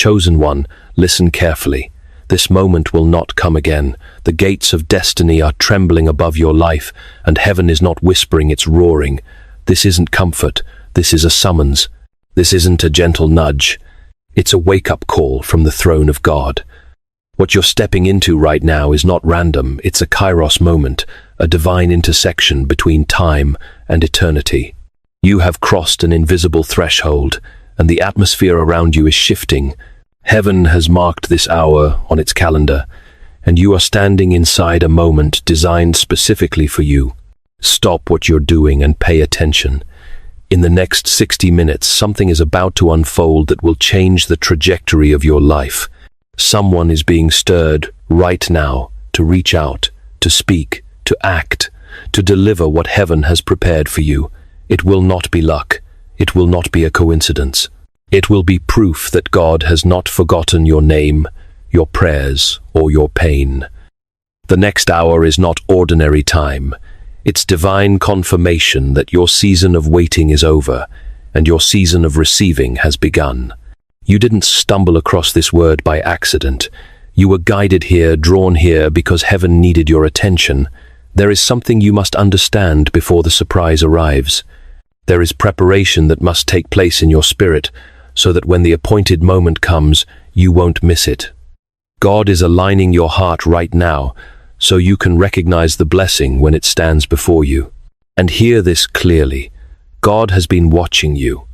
Chosen one, listen carefully. This moment will not come again. The gates of destiny are trembling above your life, and heaven is not whispering, it's roaring. This isn't comfort. This is a summons. This isn't a gentle nudge. It's a wake-up call from the throne of God. What you're stepping into right now is not random. It's a kairos moment, a divine intersection between time and eternity. You have crossed an invisible threshold, and the atmosphere around you is shifting. Heaven has marked this hour on its calendar, and you are standing inside a moment designed specifically for you. Stop what you're doing and pay attention. In the next 60 minutes, something is about to unfold that will change the trajectory of your life. Someone is being stirred right now to reach out, to speak, to act, to deliver what heaven has prepared for you. It will not be luck. It will not be a coincidence. It will be proof that God has not forgotten your name, your prayers, or your pain. The next hour is not ordinary time. It's divine confirmation that your season of waiting is over, and your season of receiving has begun. You didn't stumble across this word by accident. You were guided here, drawn here, because heaven needed your attention. There is something you must understand before the surprise arrives. There is preparation that must take place in your spirit, so that when the appointed moment comes, you won't miss it. God is aligning your heart right now, so you can recognize the blessing when it stands before you. And hear this clearly. God has been watching you.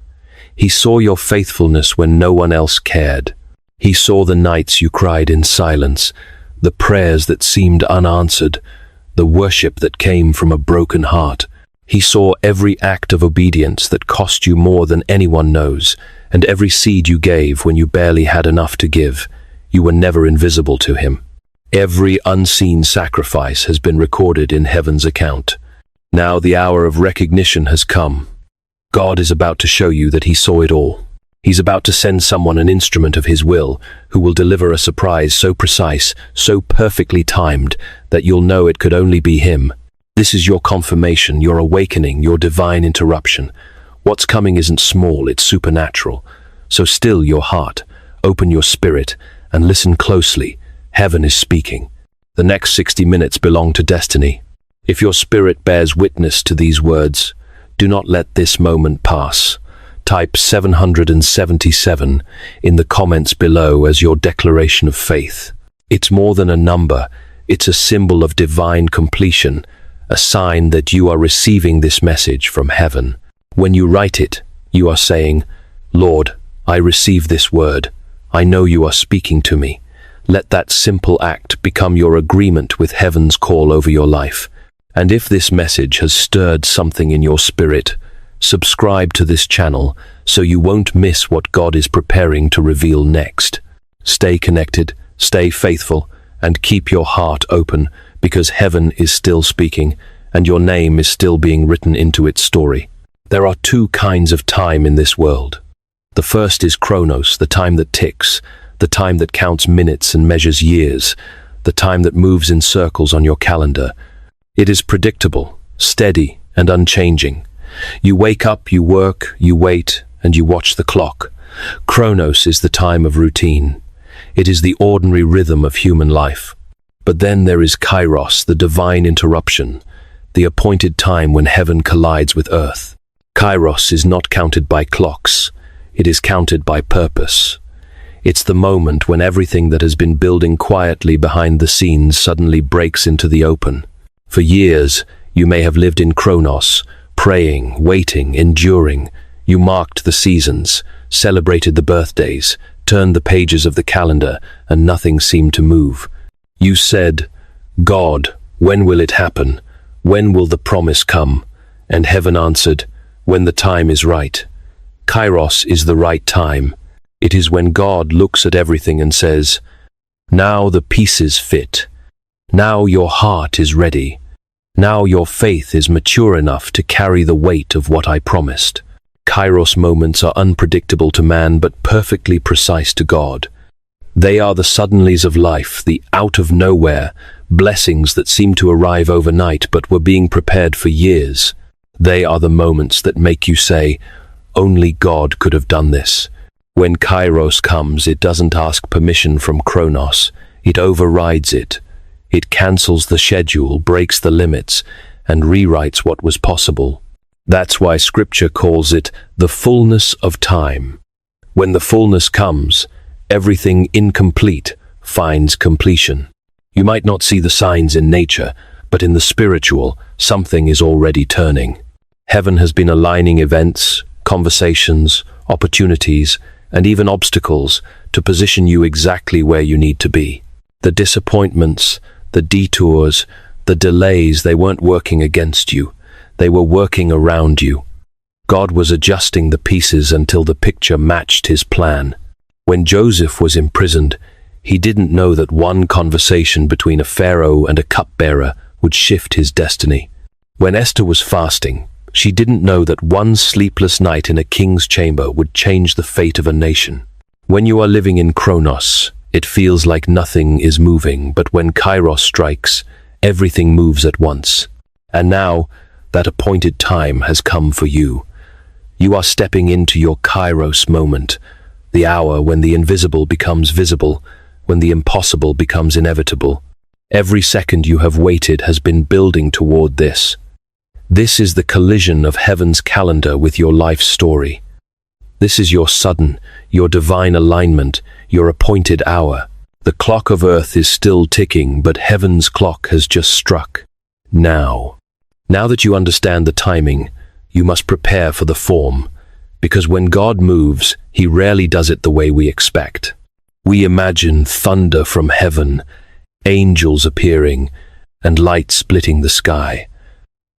He saw your faithfulness when no one else cared. He saw the nights you cried in silence, the prayers that seemed unanswered, the worship that came from a broken heart. He saw every act of obedience that cost you more than anyone knows, and every seed you gave when you barely had enough to give. You were never invisible to him. Every unseen sacrifice has been recorded in heaven's account. Now the hour of recognition has come. God is about to show you that he saw it all. He's about to send someone an instrument of his will, who will deliver a surprise so precise, so perfectly timed, that you'll know it could only be him. This is your confirmation, your awakening, your divine interruption. What's coming isn't small, it's supernatural. So still your heart, open your spirit, and listen closely. Heaven is speaking. The next 60 minutes belong to destiny. If your spirit bears witness to these words, do not let this moment pass. Type 777 in the comments below as your declaration of faith. It's more than a number, it's a symbol of divine completion, a sign that you are receiving this message from heaven. When you write it, you are saying, Lord, I receive this word. I know you are speaking to me. Let that simple act become your agreement with heaven's call over your life. And if this message has stirred something in your spirit, subscribe to this channel so you won't miss what God is preparing to reveal next. Stay connected, stay faithful, and keep your heart open, because heaven is still speaking, and your name is still being written into its story. There are two kinds of time in this world. The first is chronos, the time that ticks, the time that counts minutes and measures years, the time that moves in circles on your calendar. It is predictable, steady, and unchanging. You wake up, you work, you wait, and you watch the clock. Chronos is the time of routine. It is the ordinary rhythm of human life. But then there is kairos, the divine interruption, the appointed time when heaven collides with earth. Kairos is not counted by clocks. It is counted by purpose. It's the moment when everything that has been building quietly behind the scenes suddenly breaks into the open. For years, you may have lived in chronos, praying, waiting, enduring. You marked the seasons, celebrated the birthdays, turned the pages of the calendar, and nothing seemed to move. You said, God, when will it happen? When will the promise come? And heaven answered, when the time is right. Kairos is the right time. It is when God looks at everything and says, now the pieces fit. Now your heart is ready. Now your faith is mature enough to carry the weight of what I promised. Kairos moments are unpredictable to man, but perfectly precise to God. They are the suddenlies of life, the out of nowhere, blessings that seem to arrive overnight but were being prepared for years. They are the moments that make you say, only God could have done this. When Kairos comes, it doesn't ask permission from Chronos. It overrides it. It cancels the schedule, breaks the limits, and rewrites what was possible. That's why Scripture calls it the fullness of time. When the fullness comes, everything incomplete finds completion. You might not see the signs in nature, but in the spiritual, something is already turning. Heaven has been aligning events, conversations, opportunities, and even obstacles to position you exactly where you need to be. The disappointments, the detours, the delays, they weren't working against you. They were working around you. God was adjusting the pieces until the picture matched his plan. When Joseph was imprisoned, he didn't know that one conversation between a pharaoh and a cupbearer would shift his destiny. When Esther was fasting, she didn't know that one sleepless night in a king's chamber would change the fate of a nation. When you are living in Chronos, it feels like nothing is moving, but when Kairos strikes, everything moves at once. And now, that appointed time has come for you. You are stepping into your Kairos moment, the hour when the invisible becomes visible, when the impossible becomes inevitable. Every second you have waited has been building toward this. This is the collision of heaven's calendar with your life story. This is your sudden, your divine alignment, your appointed hour. The clock of earth is still ticking, but heaven's clock has just struck. Now that you understand the timing, you must prepare for the form, because when God moves, he rarely does it the way we expect. We imagine thunder from heaven, angels appearing, and light splitting the sky.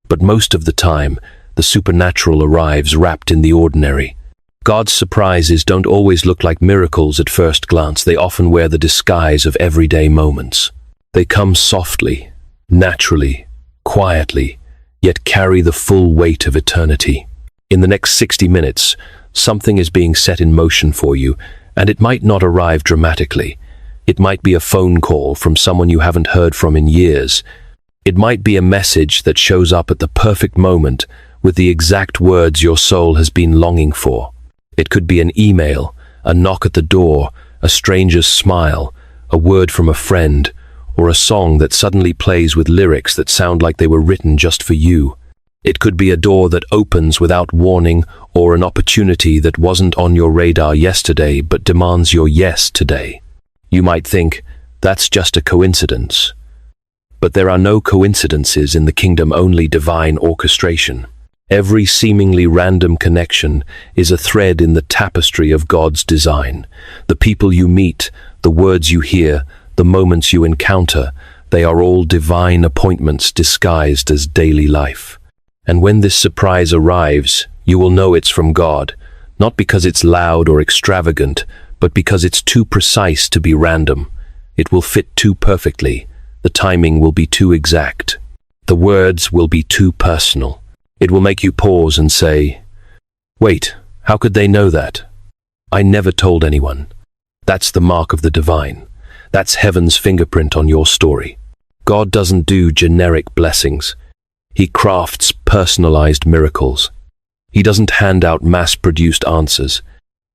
But most of the time, the supernatural arrives wrapped in the ordinary. God's surprises don't always look like miracles at first glance. They often wear the disguise of everyday moments. They come softly, naturally, quietly, yet carry the full weight of eternity. In the next 60 minutes, something is being set in motion for you, and it might not arrive dramatically. It might be a phone call from someone you haven't heard from in years. It might be a message that shows up at the perfect moment with the exact words your soul has been longing for. It could be an email, a knock at the door, a stranger's smile, a word from a friend, or a song that suddenly plays with lyrics that sound like they were written just for you. It could be a door that opens without warning, or an opportunity that wasn't on your radar yesterday but demands your yes today. You might think, that's just a coincidence. But there are no coincidences in the kingdom, only divine orchestration. Every seemingly random connection is a thread in the tapestry of God's design. The people you meet, the words you hear, the moments you encounter, they are all divine appointments disguised as daily life. And when this surprise arrives, you will know it's from God, not because it's loud or extravagant, but because it's too precise to be random. It will fit too perfectly. The timing will be too exact. The words will be too personal. It will make you pause and say, wait, how could they know that? I never told anyone. That's the mark of the divine. That's heaven's fingerprint on your story. God doesn't do generic blessings. He crafts personalized miracles. He doesn't hand out mass-produced answers.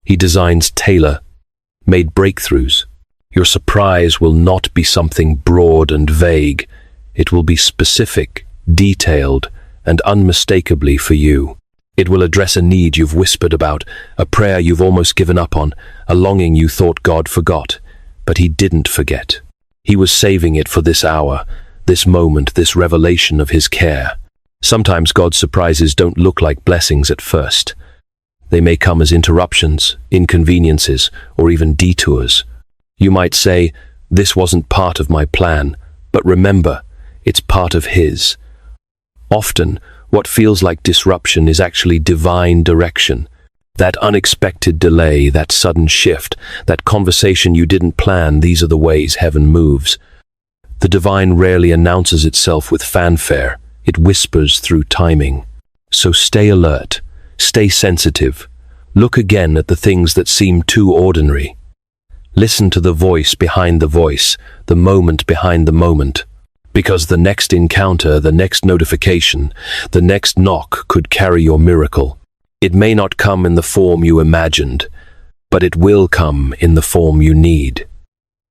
He designs tailor-made breakthroughs. Your surprise will not be something broad and vague. It will be specific, detailed, and unmistakably for you. It will address a need you've whispered about, a prayer you've almost given up on, a longing you thought God forgot. But he didn't forget. He was saving it for this hour, this moment, this revelation of his care. Sometimes God's surprises don't look like blessings at first. They may come as interruptions, inconveniences, or even detours. You might say, this wasn't part of my plan, but remember, it's part of his. Often, what feels like disruption is actually divine direction. That unexpected delay, that sudden shift, that conversation you didn't plan, these are the ways heaven moves. The divine rarely announces itself with fanfare. It whispers through timing. So stay alert, stay sensitive. Look again at the things that seem too ordinary. Listen to the voice behind the voice, the moment behind the moment. Because the next encounter, the next notification, the next knock could carry your miracle. It may not come in the form you imagined, but it will come in the form you need.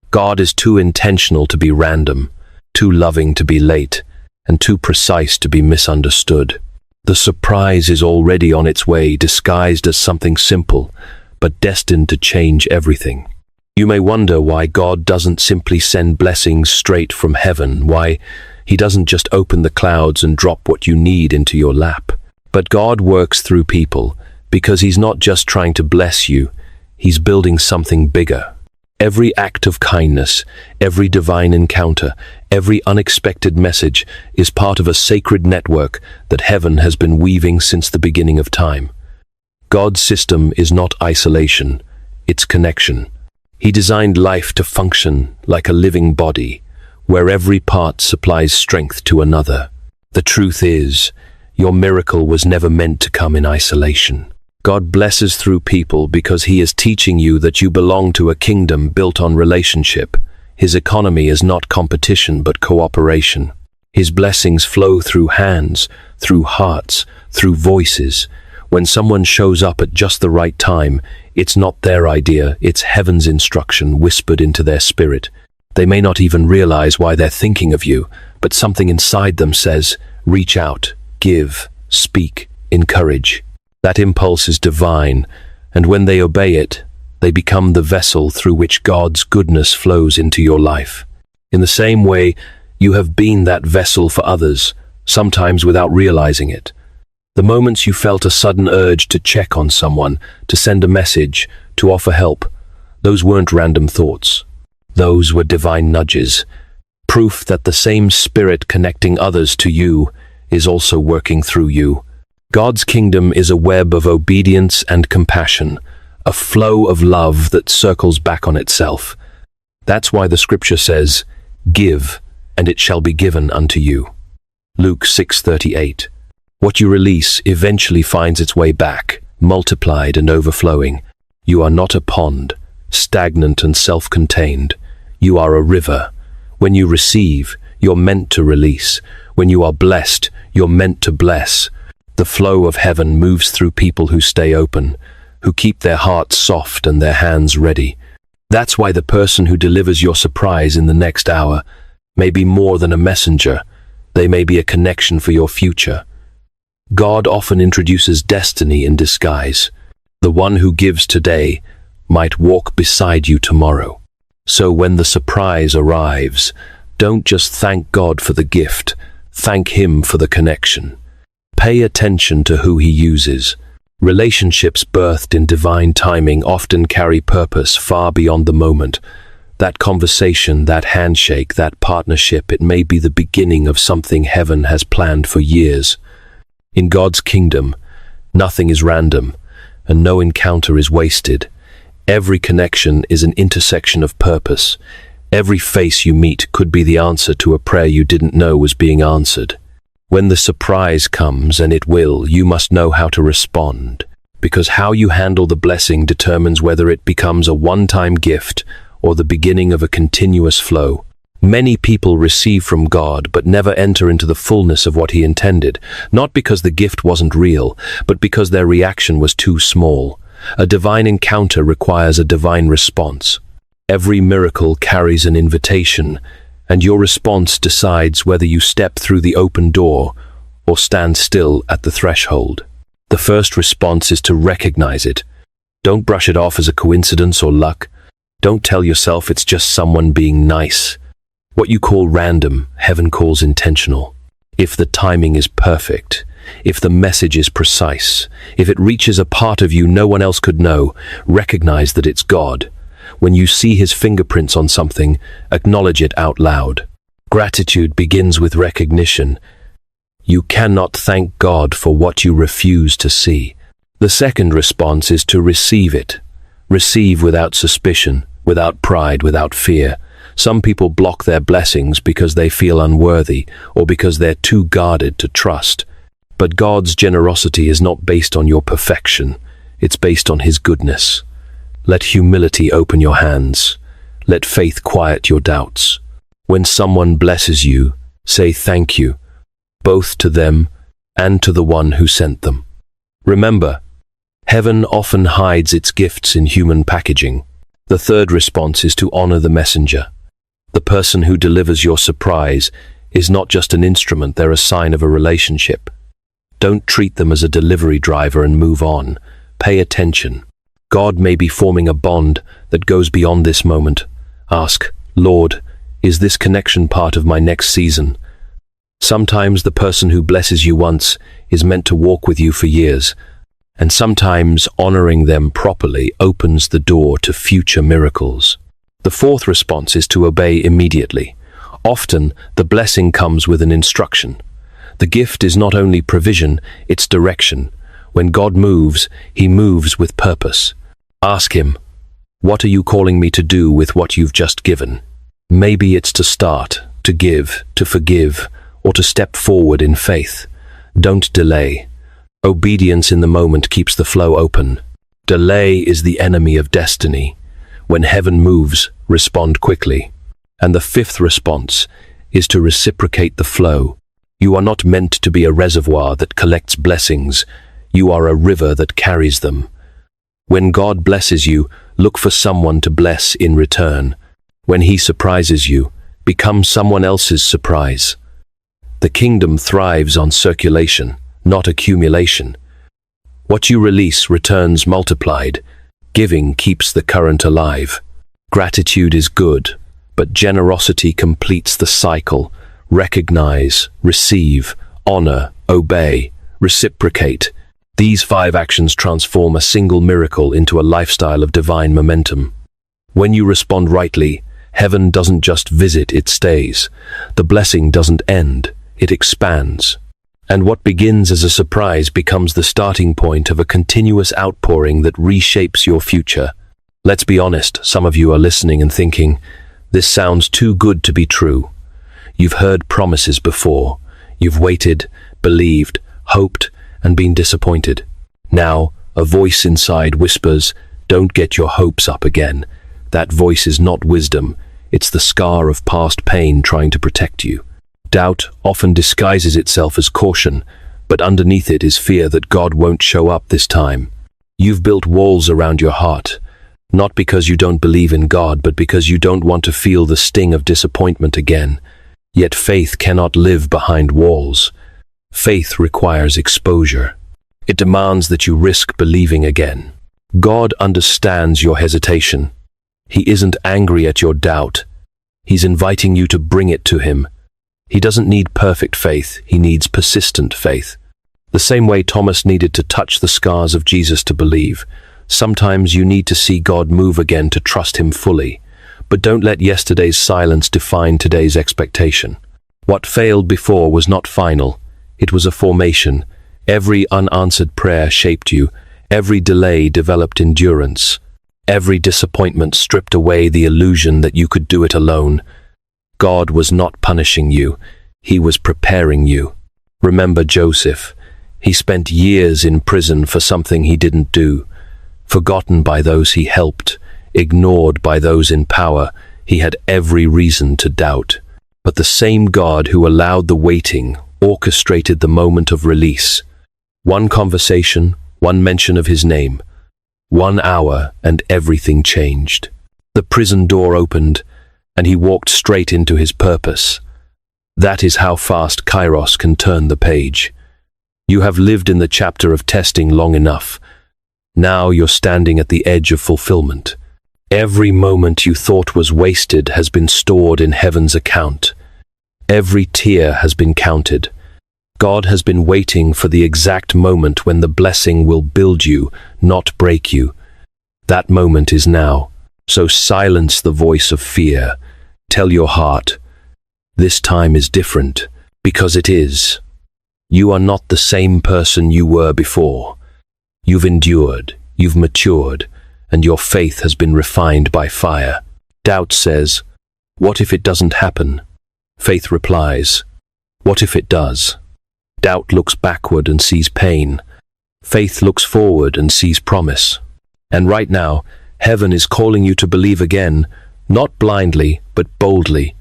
God is too intentional to be random, too loving to be late, and too precise to be misunderstood. The surprise is already on its way, disguised as something simple, but destined to change everything. You may wonder why God doesn't simply send blessings straight from heaven, why He doesn't just open the clouds and drop what you need into your lap. But God works through people, because He's not just trying to bless you, He's building something bigger. Every act of kindness, every divine encounter, every unexpected message is part of a sacred network that heaven has been weaving since the beginning of time. God's system is not isolation, it's connection. He designed life to function like a living body, where every part supplies strength to another. The truth is, your miracle was never meant to come in isolation. God blesses through people because He is teaching you that you belong to a kingdom built on relationship. His economy is not competition but cooperation. His blessings flow through hands, through hearts, through voices. When someone shows up at just the right time, it's not their idea, it's heaven's instruction whispered into their spirit. They may not even realize why they're thinking of you, but something inside them says, reach out, give, speak, encourage. That impulse is divine, and when they obey it, they become the vessel through which God's goodness flows into your life. In the same way, you have been that vessel for others, sometimes without realizing it. The moments you felt a sudden urge to check on someone, to send a message, to offer help, those weren't random thoughts. Those were divine nudges, proof that the same spirit connecting others to you is also working through you. God's kingdom is a web of obedience and compassion, a flow of love that circles back on itself. That's why the scripture says, give, and it shall be given unto you. Luke 6:38. What you release eventually finds its way back, multiplied and overflowing. You are not a pond, stagnant and self-contained. You are a river. When you receive, you're meant to release. When you are blessed, you're meant to bless. The flow of heaven moves through people who stay open, who keep their hearts soft and their hands ready. That's why the person who delivers your surprise in the next hour may be more than a messenger. They may be a connection for your future. God often introduces destiny in disguise. The one who gives today might walk beside you tomorrow. So when the surprise arrives, don't just thank God for the gift, thank Him for the connection. Pay attention to who He uses. Relationships birthed in divine timing often carry purpose far beyond the moment. That conversation, that handshake, that partnership, it may be the beginning of something heaven has planned for years. In God's kingdom, nothing is random, and no encounter is wasted. Every connection is an intersection of purpose. Every face you meet could be the answer to a prayer you didn't know was being answered. When the surprise comes, and it will, you must know how to respond, because how you handle the blessing determines whether it becomes a one-time gift or the beginning of a continuous flow. Many people receive from God but never enter into the fullness of what He intended, not because the gift wasn't real, but because their reaction was too small. A divine encounter requires a divine response. Every miracle carries an invitation, and your response decides whether you step through the open door or stand still at the threshold. The first response is to recognize it. Don't brush it off as a coincidence or luck. Don't tell yourself it's just someone being nice. What you call random, heaven calls intentional. If the timing is perfect, if the message is precise, if it reaches a part of you no one else could know, recognize that it's God. When you see His fingerprints on something, acknowledge it out loud. Gratitude begins with recognition. You cannot thank God for what you refuse to see. The second response is to receive it. Receive without suspicion, without pride, without fear. Some people block their blessings because they feel unworthy or because they're too guarded to trust. But God's generosity is not based on your perfection. It's based on His goodness. Let humility open your hands. Let faith quiet your doubts. When someone blesses you, say thank you, both to them and to the one who sent them. Remember, Heaven often hides its gifts in human packaging. The third response is to honor the messenger. The person who delivers your surprise is not just an instrument, they're a sign of a relationship. Don't treat them as a delivery driver and move on. Pay attention. God may be forming a bond that goes beyond this moment. Ask, Lord, is this connection part of my next season? Sometimes the person who blesses you once is meant to walk with you for years, and sometimes honoring them properly opens the door to future miracles. The fourth response is to obey immediately. Often, the blessing comes with an instruction. The gift is not only provision, it's direction. When God moves, he moves with purpose. Ask him, what are you calling me to do with what you've just given? Maybe it's to start, to give, to forgive, or to step forward in faith. Don't delay. Obedience in the moment keeps the flow open. Delay is the enemy of destiny. When heaven moves, respond quickly. And the fifth response is to reciprocate the flow. You are not meant to be a reservoir that collects blessings. You are a river that carries them. When God blesses you, look for someone to bless in return. When he surprises you, become someone else's surprise. The kingdom thrives on circulation, not accumulation. What you release returns multiplied. Giving keeps the current alive. Gratitude is good, but generosity completes the cycle. Recognize, receive, honor, obey, reciprocate. These 5 actions transform a single miracle into a lifestyle of divine momentum. When you respond rightly, heaven doesn't just visit, it stays. The blessing doesn't end, it expands. And what begins as a surprise becomes the starting point of a continuous outpouring that reshapes your future. Let's be honest, some of you are listening and thinking, this sounds too good to be true. You've heard promises before. You've waited, believed, hoped, and been disappointed. Now, a voice inside whispers, don't get your hopes up again. That voice is not wisdom. It's the scar of past pain trying to protect you. Doubt often disguises itself as caution, but underneath it is fear that God won't show up this time. You've built walls around your heart, not because you don't believe in God, but because you don't want to feel the sting of disappointment again. Yet faith cannot live behind walls. Faith requires exposure. It demands that you risk believing again. God understands your hesitation. He isn't angry at your doubt. He's inviting you to bring it to him. He doesn't need perfect faith, he needs persistent faith. The same way Thomas needed to touch the scars of Jesus to believe. Sometimes you need to see God move again to trust him fully. But don't let yesterday's silence define today's expectation. What failed before was not final. It was a formation. Every unanswered prayer shaped you. Every delay developed endurance. Every disappointment stripped away the illusion that you could do it alone. God was not punishing you. He was preparing you. Remember Joseph. He spent years in prison for something he didn't do. Forgotten by those he helped, ignored by those in power, he had every reason to doubt. But the same God who allowed the waiting orchestrated the moment of release. One conversation, one mention of his name. 1 hour and everything changed. The prison door opened and he walked straight into his purpose. That is how fast Kairos can turn the page. You have lived in the chapter of testing long enough. Now you're standing at the edge of fulfillment. Every moment you thought was wasted has been stored in heaven's account. Every tear has been counted. God has been waiting for the exact moment when the blessing will build you, not break you. That moment is now. So silence the voice of fear. Tell your heart, this time is different, because it is. You are not the same person you were before. You've endured, you've matured, and your faith has been refined by fire. Doubt says, what if it doesn't happen? Faith replies, what if it does? Doubt looks backward and sees pain. Faith looks forward and sees promise. And right now, heaven is calling you to believe again, not blindly, but boldly.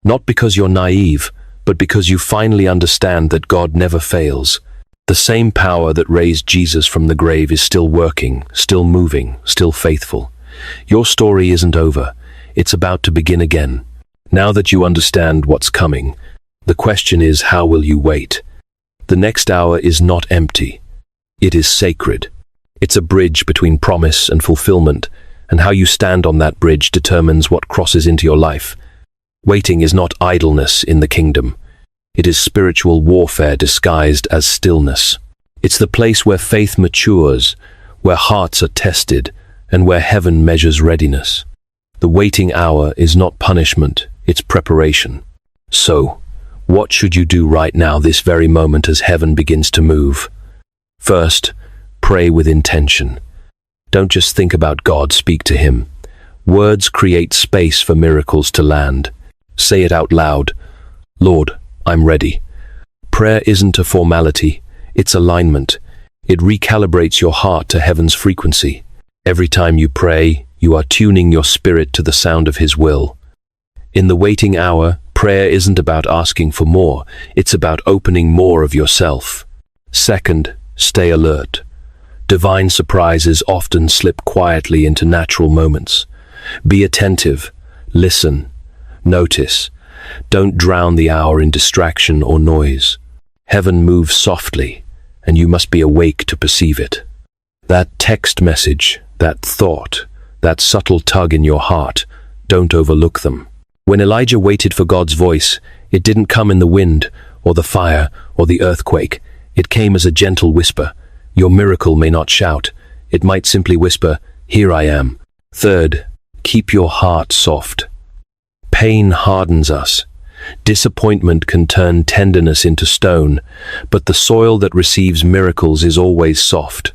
Not because you're naive, but because you finally understand that God never fails. The same power that raised Jesus from the grave is still working, still moving, still faithful. Your story isn't over. It's about to begin again. Now that you understand what's coming, the question is, how will you wait? The next hour is not empty. It is sacred. It's a bridge between promise and fulfillment, and how you stand on that bridge determines what crosses into your life. Waiting is not idleness in the kingdom. It is spiritual warfare disguised as stillness. It's the place where faith matures, where hearts are tested, and where heaven measures readiness. The waiting hour is not punishment, it's preparation. So, what should you do right now, this very moment, as heaven begins to move? First, pray with intention. Don't just think about God, speak to Him. Words create space for miracles to land. Say it out loud. Lord, I'm ready. Prayer isn't a formality, it's alignment. It recalibrates your heart to heaven's frequency. Every time you pray, you are tuning your spirit to the sound of His will. In the waiting hour, prayer isn't about asking for more, it's about opening more of yourself. Second, stay alert. Divine surprises often slip quietly into natural moments. Be attentive, listen, notice. Don't drown the hour in distraction or noise. Heaven moves softly, and you must be awake to perceive it. That text message, that thought, that subtle tug in your heart, don't overlook them. When Elijah waited for God's voice, it didn't come in the wind, or the fire, or the earthquake. It came as a gentle whisper. Your miracle may not shout. It might simply whisper, "Here I am." Third, keep your heart soft. Pain hardens us. Disappointment can turn tenderness into stone, but the soil that receives miracles is always soft.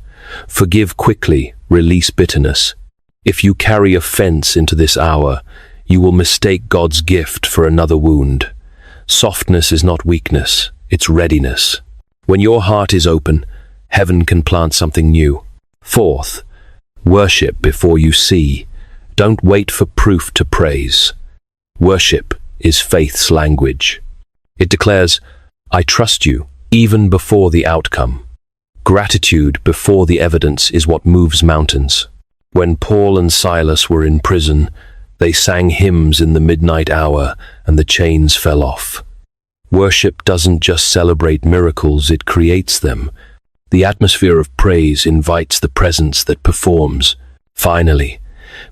Forgive quickly, release bitterness. If you carry offense into this hour, you will mistake God's gift for another wound. Softness is not weakness, it's readiness. When your heart is open, heaven can plant something new. Fourth, worship before you see. Don't wait for proof to praise. Worship is faith's language. It declares, I trust you, even before the outcome. Gratitude before the evidence is what moves mountains. When Paul and Silas were in prison, they sang hymns in the midnight hour, and the chains fell off. Worship doesn't just celebrate miracles, it creates them. The atmosphere of praise invites the presence that performs. Finally,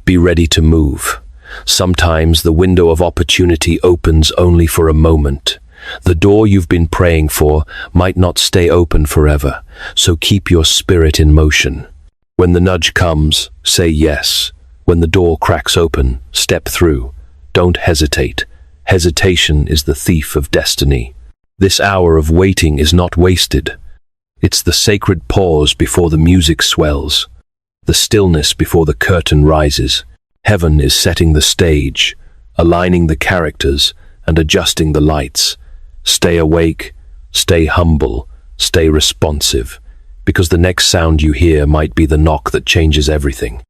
be ready to move. Sometimes the window of opportunity opens only for a moment. The door you've been praying for might not stay open forever, so keep your spirit in motion. When the nudge comes, say yes. When the door cracks open, step through. Don't hesitate. Hesitation is the thief of destiny. This hour of waiting is not wasted. It's the sacred pause before the music swells, the stillness before the curtain rises. Heaven is setting the stage, aligning the characters and adjusting the lights. Stay awake, stay humble, stay responsive, because the next sound you hear might be the knock that changes everything.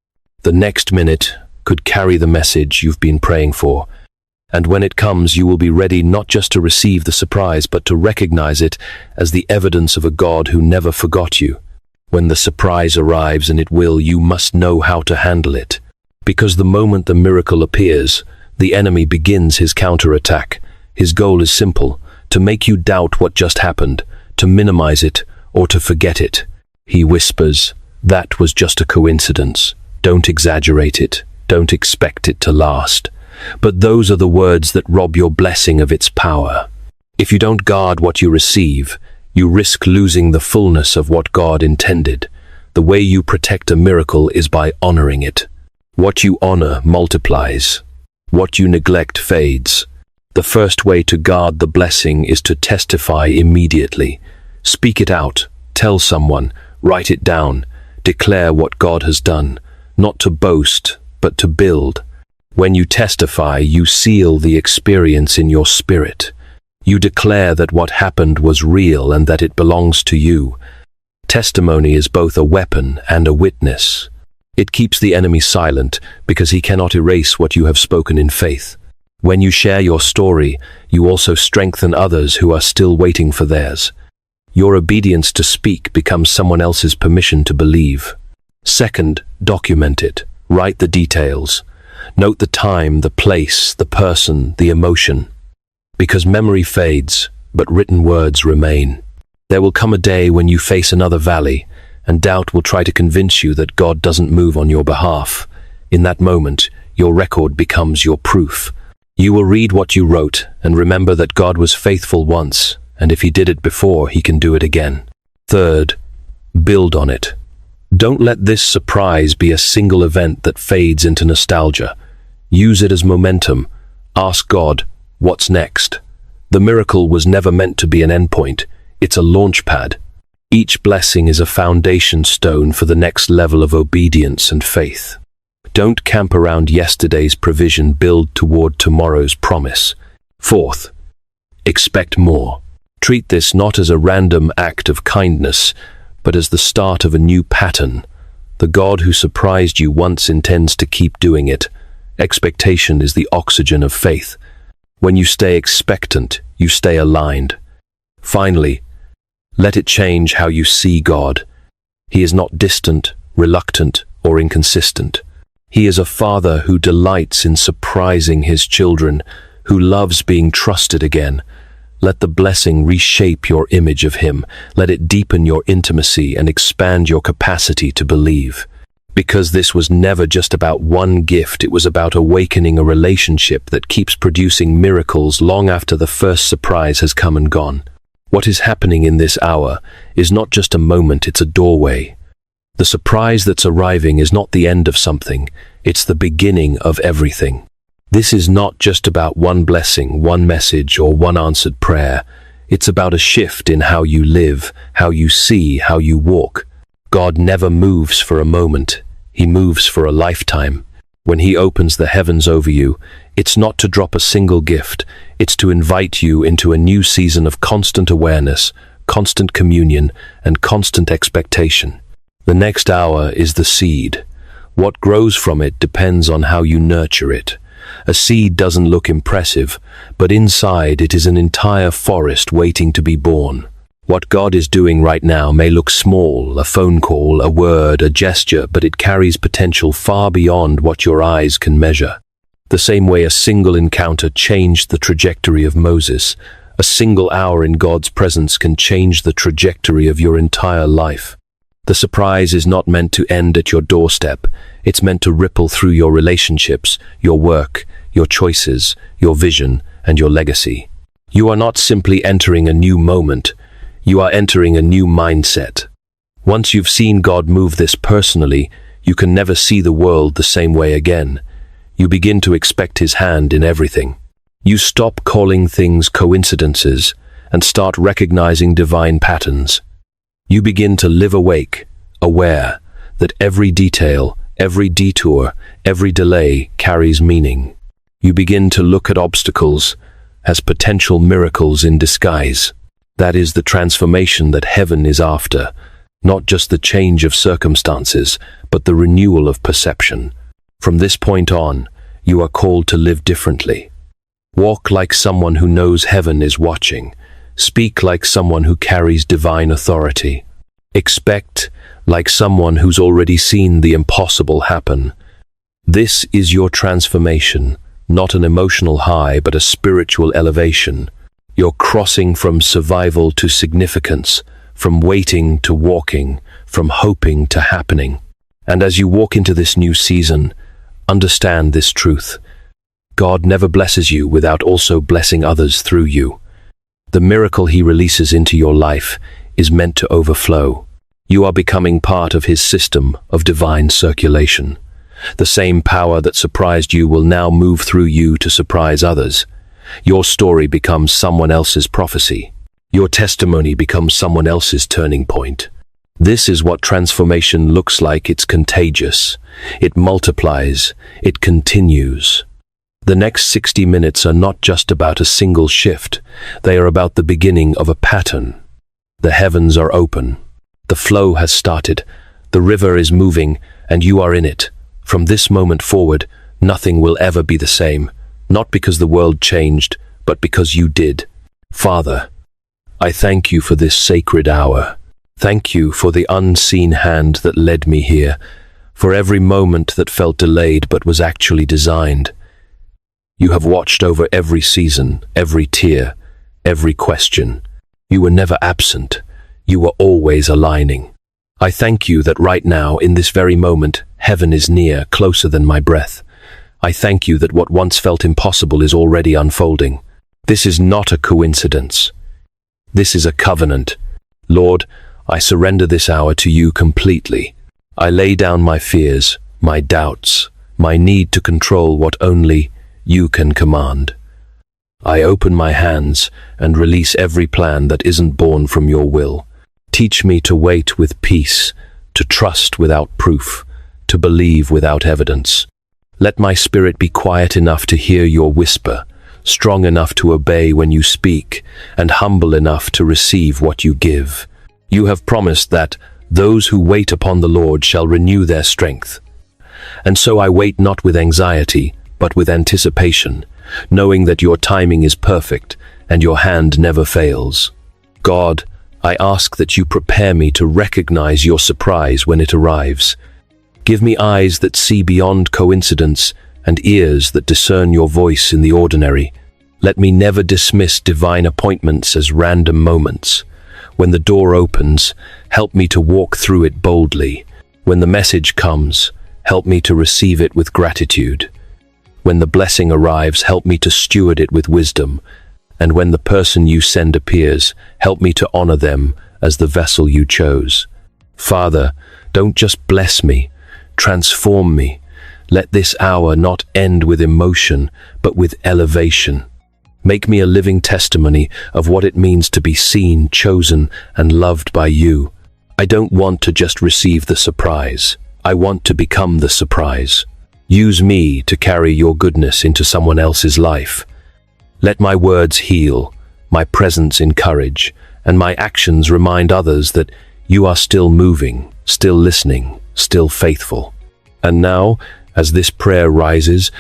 The next minute could carry the message you've been praying for, and when it comes, you will be ready not just to receive the surprise, but to recognize it as the evidence of a God who never forgot you. When the surprise arrives, and it will, you must know how to handle it. Because the moment the miracle appears, the enemy begins his counterattack. His goal is simple, to make you doubt what just happened, to minimize it, or to forget it. He whispers, that was just a coincidence. Don't exaggerate it. Don't expect it to last. But those are the words that rob your blessing of its power. If you don't guard what you receive, you risk losing the fullness of what God intended. The way you protect a miracle is by honoring it. What you honor multiplies. What you neglect fades. The first way to guard the blessing is to testify immediately. Speak it out. Tell someone. Write it down. Declare what God has done. Not to boast, but to build. When you testify, you seal the experience in your spirit. You declare that what happened was real and that it belongs to you. Testimony is both a weapon and a witness. It keeps the enemy silent because he cannot erase what you have spoken in faith. When you share your story, you also strengthen others who are still waiting for theirs. Your obedience to speak becomes someone else's permission to believe. Second, document it. Write the details. Note the time, the place, the person, the emotion. Because memory fades, but written words remain. There will come a day when you face another valley, and doubt will try to convince you that God doesn't move on your behalf. In that moment, your record becomes your proof. You will read what you wrote and remember that God was faithful once, and if he did it before, he can do it again. Third, build on it. Don't let this surprise be a single event that fades into nostalgia. Use it as momentum. Ask God, what's next? The miracle was never meant to be an endpoint. It's a launch pad. Each blessing is a foundation stone for the next level of obedience and faith. Don't camp around yesterday's provision, build toward tomorrow's promise. Fourth, expect more. Treat this not as a random act of kindness, but as the start of a new pattern. The God who surprised you once intends to keep doing it. Expectation is the oxygen of faith. When you stay expectant, you stay aligned. Finally, let it change how you see God. He is not distant, reluctant, or inconsistent. He is a father who delights in surprising his children, who loves being trusted again. Let the blessing reshape your image of him. Let it deepen your intimacy and expand your capacity to believe. Because this was never just about one gift, it was about awakening a relationship that keeps producing miracles long after the first surprise has come and gone. What is happening in this hour is not just a moment, it's a doorway. The surprise that's arriving is not the end of something, it's the beginning of everything. This is not just about one blessing, one message, or one answered prayer. It's about a shift in how you live, how you see, how you walk. God never moves for a moment. He moves for a lifetime. When he opens the heavens over you, it's not to drop a single gift. It's to invite you into a new season of constant awareness, constant communion, and constant expectation. The next hour is the seed. What grows from it depends on how you nurture it. A seed doesn't look impressive, but inside it is an entire forest waiting to be born. What God is doing right now may look small, a phone call, a word, a gesture, but it carries potential far beyond what your eyes can measure. The same way a single encounter changed the trajectory of Moses, a single hour in God's presence can change the trajectory of your entire life. The surprise is not meant to end at your doorstep. It's meant to ripple through your relationships, your work, your choices, your vision, and your legacy. You are not simply entering a new moment. You are entering a new mindset. Once you've seen God move this personally, you can never see the world the same way again. You begin to expect his hand in everything. You stop calling things coincidences and start recognizing divine patterns. You begin to live awake, aware that every detail, every detour, every delay carries meaning. You begin to look at obstacles as potential miracles in disguise. That is the transformation that heaven is after, not just the change of circumstances, but the renewal of perception. From this point on, you are called to live differently. Walk like someone who knows heaven is watching. Speak like someone who carries divine authority. Expect like someone who's already seen the impossible happen. This is your transformation, not an emotional high, but a spiritual elevation. You're crossing from survival to significance, from waiting to walking, from hoping to happening. And as you walk into this new season, understand this truth. God never blesses you without also blessing others through you. The miracle he releases into your life is meant to overflow. You are becoming part of his system of divine circulation. The same power that surprised you will now move through you to surprise others. Your story becomes someone else's prophecy. Your testimony becomes someone else's turning point. This is what transformation looks like. It's contagious. It multiplies. It continues. The next 60 minutes are not just about a single shift. They are about the beginning of a pattern. The heavens are open. The flow has started. The river is moving, and you are in it. From this moment forward, nothing will ever be the same. Not because the world changed, but because you did. Father, I thank you for this sacred hour. Thank you for the unseen hand that led me here, for every moment that felt delayed but was actually designed. You have watched over every season, every tear, every question. You were never absent. You were always aligning. I thank you that right now, in this very moment, heaven is near, closer than my breath. I thank you that what once felt impossible is already unfolding. This is not a coincidence. This is a covenant. Lord, I surrender this hour to you completely. I lay down my fears, my doubts, my need to control what only you can command. I open my hands and release every plan that isn't born from your will. Teach me to wait with peace, to trust without proof, to believe without evidence. Let my spirit be quiet enough to hear your whisper, strong enough to obey when you speak, and humble enough to receive what you give. You have promised that those who wait upon the Lord shall renew their strength. And so I wait not with anxiety, but with anticipation, knowing that your timing is perfect and your hand never fails. God, I ask that you prepare me to recognize your surprise when it arrives. Give me eyes that see beyond coincidence and ears that discern your voice in the ordinary. Let me never dismiss divine appointments as random moments. When the door opens, help me to walk through it boldly. When the message comes, help me to receive it with gratitude. When the blessing arrives, help me to steward it with wisdom. And when the person you send appears, help me to honor them as the vessel you chose. Father, don't just bless me, transform me. Let this hour not end with emotion, but with elevation. Make me a living testimony of what it means to be seen, chosen, and loved by you. I don't want to just receive the surprise. I want to become the surprise. Use me to carry your goodness into someone else's life. Let my words heal, my presence encourage, and my actions remind others that you are still moving, still listening, still faithful. And now, as this prayer rises,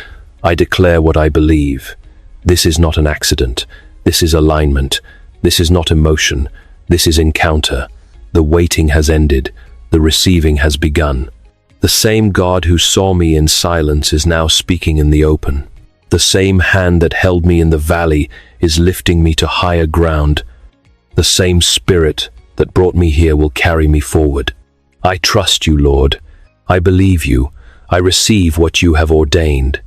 I declare what I believe. This is not an accident. This is alignment. This is not emotion. This is encounter. The waiting has ended. The receiving has begun. The same God who saw me in silence is now speaking in the open. The same hand that held me in the valley is lifting me to higher ground. The same Spirit that brought me here will carry me forward. I trust you, Lord. I believe you. I receive what you have ordained.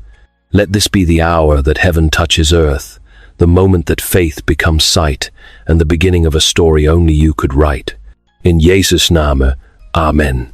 Let this be the hour that heaven touches earth, the moment that faith becomes sight, and the beginning of a story only you could write. In Jesus' Name, Amen.